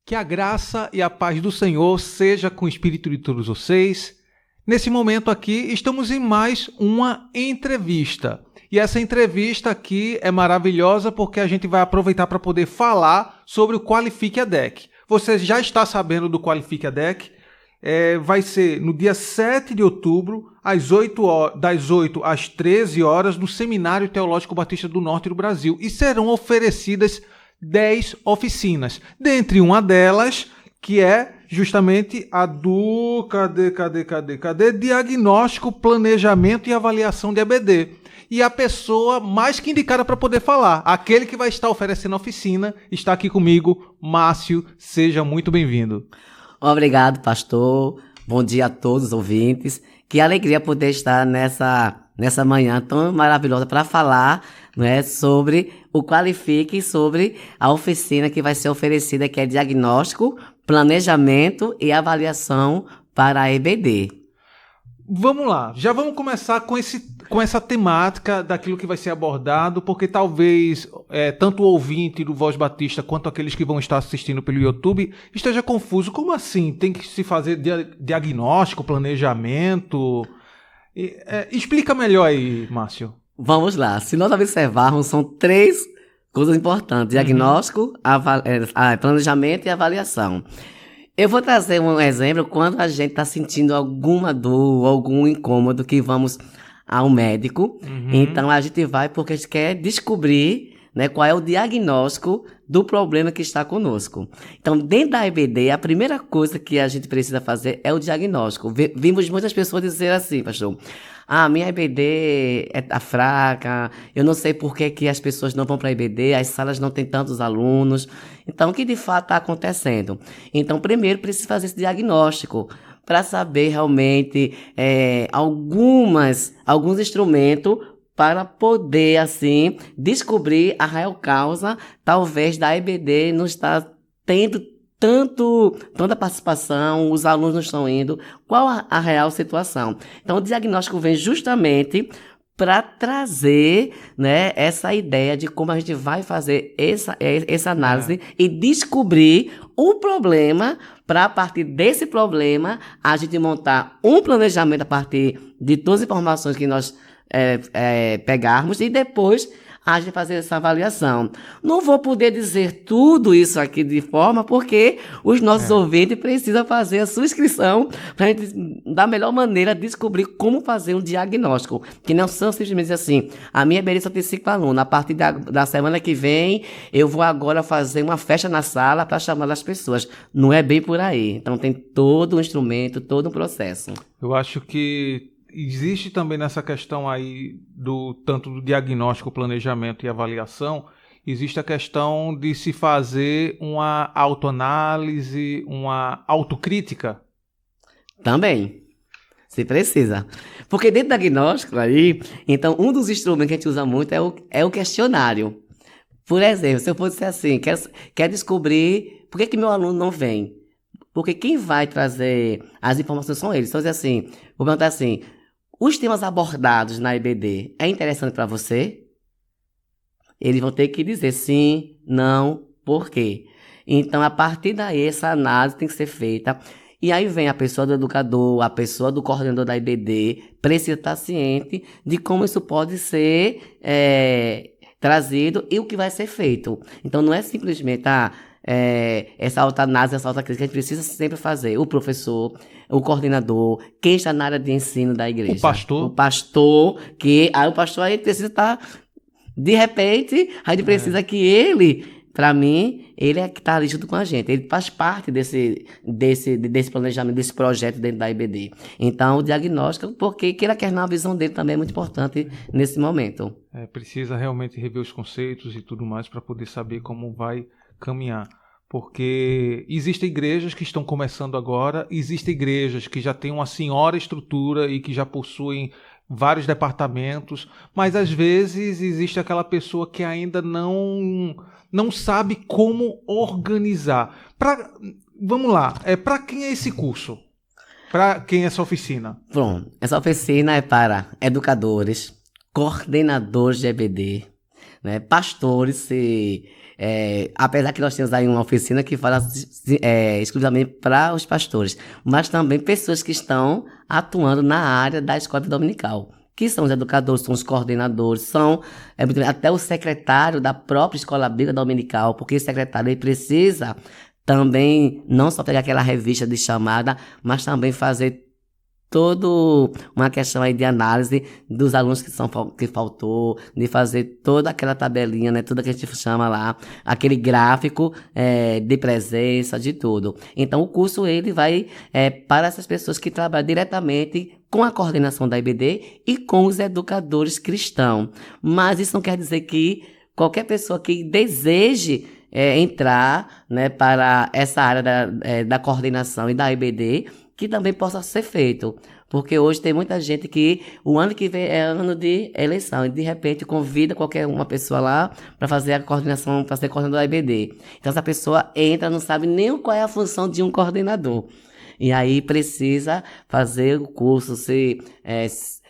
Que a graça e a paz do Senhor seja com o espírito de todos vocês. Nesse momento aqui, estamos em mais uma entrevista. E essa entrevista aqui é maravilhosa porque a gente vai aproveitar para poder falar sobre o Qualifique EDEC. Você já está sabendo do Qualifique EDEC? Vai ser no dia 7 de outubro, das 8 às 13 horas, no Seminário Teológico Batista do Norte do Brasil. E serão oferecidas 10 oficinas, dentre uma delas, que é justamente a do Diagnóstico, Planejamento e Avaliação de EBD. E a pessoa mais que indicada para poder falar, aquele que vai estar oferecendo a oficina, está aqui comigo, Márcio. Seja muito bem-vindo. Obrigado, pastor. Bom dia a todos os ouvintes. Que alegria poder estar nessa manhã tão maravilhosa para falar, né, sobre o Qualifique, sobre a oficina que vai ser oferecida, que é Diagnóstico, Planejamento e Avaliação para a EBD. Vamos lá, já vamos começar com essa temática daquilo que vai ser abordado, porque talvez tanto o ouvinte do Voz Batista quanto aqueles que vão estar assistindo pelo YouTube esteja confuso. Como assim? Tem que se fazer diagnóstico, planejamento? Explica melhor aí, Márcio. Vamos lá, se nós observarmos, são 3 coisas importantes: diagnóstico, planejamento e avaliação. Eu vou trazer um exemplo quando a gente está sentindo alguma dor, algum incômodo, que vamos ao médico. Então a gente vai porque a gente quer descobrir, né, qual é o diagnóstico do problema que está conosco. Então, dentro da EBD, a primeira coisa que a gente precisa fazer é o diagnóstico. Vimos muitas pessoas dizer assim, pastor: minha EBD tá fraca, eu não sei por que as pessoas não vão para a EBD, as salas não têm tantos alunos. Então, o que de fato está acontecendo? Então, primeiro precisa fazer esse diagnóstico para saber realmente alguns instrumentos para poder, assim, descobrir a real causa, talvez, da EBD não estar tendo tanta participação, os alunos não estão indo. Qual a real situação? Então, o diagnóstico vem justamente para trazer, né, essa ideia de como a gente vai fazer essa análise e descobrir o problema, para a partir desse problema a gente montar um planejamento a partir de todas as informações que nós pegarmos e depois a gente fazer essa avaliação. Não vou poder dizer tudo isso aqui de forma, porque os nossos ouvintes precisam fazer a sua inscrição para a gente, da melhor maneira, descobrir como fazer um diagnóstico. Que não são simplesmente assim: a minha EBD só tem 5 alunos, a partir da semana que vem eu vou agora fazer uma festa na sala para chamar as pessoas. Não é bem por aí. Então tem todo um instrumento, todo um processo. Eu acho que existe também nessa questão aí tanto do diagnóstico, planejamento e avaliação, existe a questão de se fazer uma autoanálise, uma autocrítica. Também, se precisa. Porque dentro do diagnóstico aí, então um dos instrumentos que a gente usa muito é o questionário. Por exemplo, se eu for dizer assim, quer descobrir por que meu aluno não vem? Porque quem vai trazer as informações são eles. Então, assim, vou perguntar assim: os temas abordados na EBD é interessante para você? Eles vão ter que dizer sim, não, por quê. Então, a partir daí, essa análise tem que ser feita. E aí vem a pessoa do educador, a pessoa do coordenador da EBD, precisa estar ciente de como isso pode ser trazido e o que vai ser feito. Então, não é simplesmente essa autoanálise, essa autocrítica que a gente precisa sempre fazer. O professor, o coordenador, quem está na área de ensino da igreja. O pastor, o pastor aí precisa estar, de repente, a gente precisa que ele, para mim, ele é que está ali junto com a gente. Ele faz parte desse planejamento, desse projeto dentro da EBD. Então, o diagnóstico, porque queira quer na visão dele também é muito importante nesse momento. Precisa realmente rever os conceitos e tudo mais para poder saber como vai caminhar, porque existem igrejas que estão começando agora, existem igrejas que já têm uma senhora estrutura e que já possuem vários departamentos, mas às vezes existe aquela pessoa que ainda não sabe como organizar. Vamos lá, para quem é esse curso? Para quem é essa oficina? Bom, essa oficina é para educadores, coordenadores de EBD, né, pastores, apesar que nós temos aí uma oficina que fala exclusivamente para os pastores, mas também pessoas que estão atuando na área da escola dominical, que são os educadores, são os coordenadores, são até o secretário da própria escola bíblica dominical, porque o secretário ele precisa também não só pegar aquela revista de chamada, mas também fazer toda uma questão aí de análise dos alunos que faltou, de fazer toda aquela tabelinha, né, tudo que a gente chama lá, aquele gráfico de presença, de tudo. Então, o curso ele vai para essas pessoas que trabalham diretamente com a coordenação da IBD e com os educadores cristãos. Mas isso não quer dizer que qualquer pessoa que deseje entrar, né, para essa área da coordenação e da IBD, que também possa ser feito. Porque hoje tem muita gente que o ano que vem é ano de eleição e de repente convida qualquer uma pessoa lá para fazer a coordenação, para ser coordenador da IBD. Então essa pessoa entra, não sabe nem qual é a função de um coordenador. E aí precisa fazer o curso,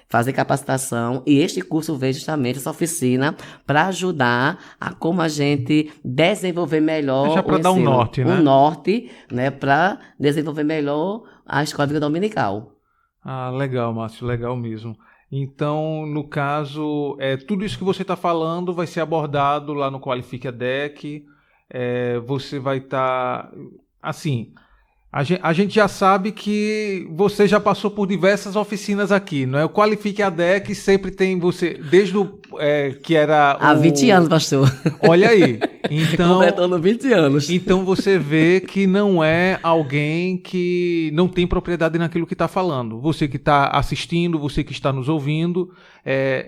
fazer capacitação, e este curso veio justamente essa oficina para ajudar a como a gente desenvolver melhor já para dar um norte, né? Um norte, né, para desenvolver melhor a escola bíblica dominical. Ah, legal, Márcio, legal mesmo. Então, no caso, tudo isso que você está falando vai ser abordado lá no Qualifique ADEC. Você vai estar... assim, a gente já sabe que você já passou por diversas oficinas aqui, não é? O Qualifique ADEC sempre tem você, desde que era... Há 20 anos, pastor. Olha aí. Então, completando 20 anos. Então você vê que não é alguém que não tem propriedade naquilo que está falando. Você que está assistindo, você que está nos ouvindo,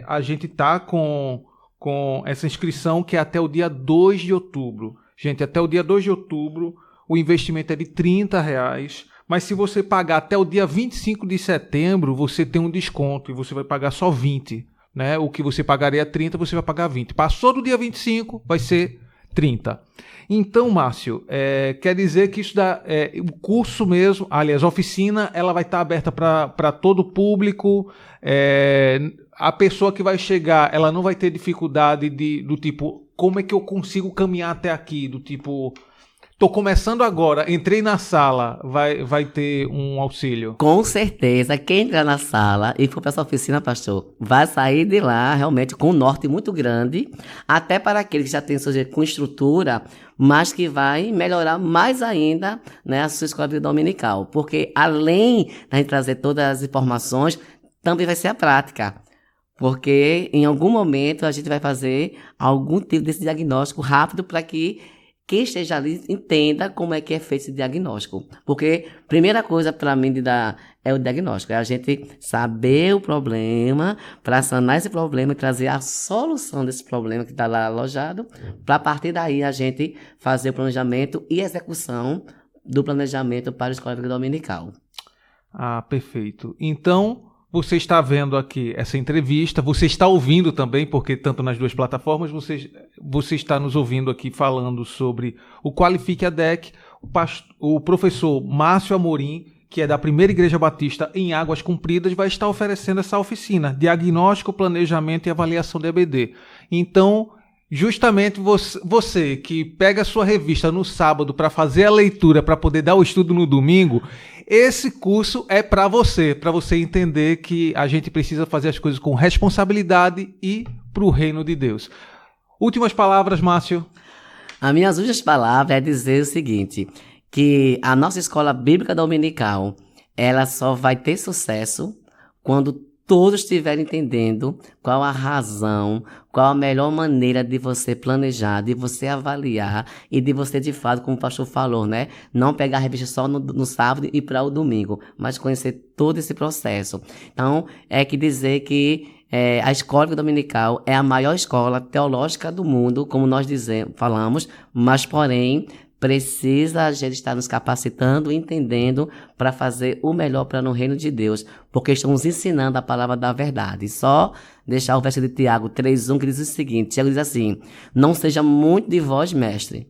a gente está com essa inscrição que é até o dia 2 de outubro. Gente, até o dia 2 de outubro, o investimento é de R$30, mas se você pagar até o dia 25 de setembro, você tem um desconto e você vai pagar só 20, né? O que você pagaria 30, você vai pagar 20. Passou do dia 25, vai ser 30. Então, Márcio, quer dizer que isso o curso mesmo, aliás, a oficina, ela vai estar aberta para todo o público. A pessoa que vai chegar, ela não vai ter dificuldade do tipo, como é que eu consigo caminhar até aqui? Do tipo, tô começando agora, entrei na sala, vai ter um auxílio? Com certeza, quem entrar na sala e for para essa oficina, pastor, vai sair de lá realmente com um norte muito grande, até para aquele que já tem sujeito com estrutura, mas que vai melhorar mais ainda, né, a sua escola bíblica dominical. Porque além da gente trazer todas as informações, também vai ser a prática. Porque em algum momento a gente vai fazer algum tipo desse diagnóstico rápido para que quem esteja ali entenda como é que é feito esse diagnóstico. Porque a primeira coisa para mim é o diagnóstico, é a gente saber o problema, para sanar esse problema e trazer a solução desse problema que está lá alojado, para a partir daí a gente fazer o planejamento e execução do planejamento para a escola bíblica dominical. Ah, perfeito. Então, você está vendo aqui essa entrevista, você está ouvindo também, porque tanto nas duas plataformas, você está nos ouvindo aqui falando sobre o Qualifique ADEC, o professor Márcio Amorim, que é da Primeira Igreja Batista em Águas Compridas, vai estar oferecendo essa oficina, Diagnóstico, Planejamento e Avaliação de EBD. Então, justamente você que pega a sua revista no sábado para fazer a leitura, para poder dar o estudo no domingo, esse curso é para você entender que a gente precisa fazer as coisas com responsabilidade e para o reino de Deus. Últimas palavras, Márcio? As minhas últimas palavras é dizer o seguinte, que a nossa escola bíblica dominical, ela só vai ter sucesso quando todos estiverem entendendo qual a razão, qual a melhor maneira de você planejar, de você avaliar e de você, de fato, como o pastor falou, né? Não pegar a revista só no sábado e para o domingo, mas conhecer todo esse processo. Então, é que dizer que a escola dominical é a maior escola teológica do mundo, como nós falamos, mas, porém, precisa a gente estar nos capacitando, entendendo para fazer o melhor para no reino de Deus, porque estamos ensinando a palavra da verdade. Só deixar o verso de Tiago 3:1 que diz o seguinte, Tiago diz assim, não seja muito de vós, mestre,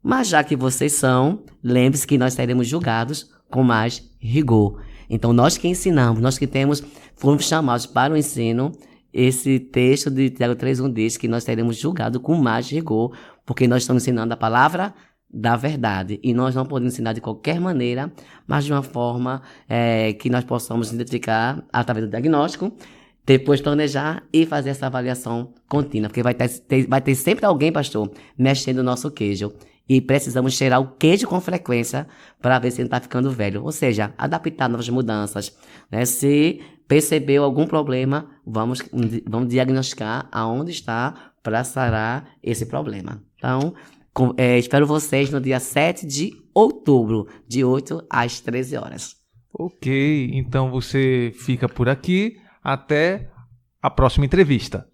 mas já que vocês são, lembre-se que nós seremos julgados com mais rigor. Então nós que ensinamos, nós que fomos chamados para o ensino, esse texto de Tiago 3:1 diz que nós seremos julgados com mais rigor, porque nós estamos ensinando a palavra da verdade. E nós não podemos ensinar de qualquer maneira, mas de uma forma que nós possamos identificar através do diagnóstico, depois planejar e fazer essa avaliação contínua. Porque vai ter sempre alguém, pastor, mexendo no nosso queijo. E precisamos cheirar o queijo com frequência para ver se ele está ficando velho. Ou seja, adaptar novas mudanças. Né? Se percebeu algum problema, vamos diagnosticar aonde está para sarar esse problema. Então, espero vocês no dia 7 de outubro, de 8 às 13 horas. Ok, então você fica por aqui. Até a próxima entrevista.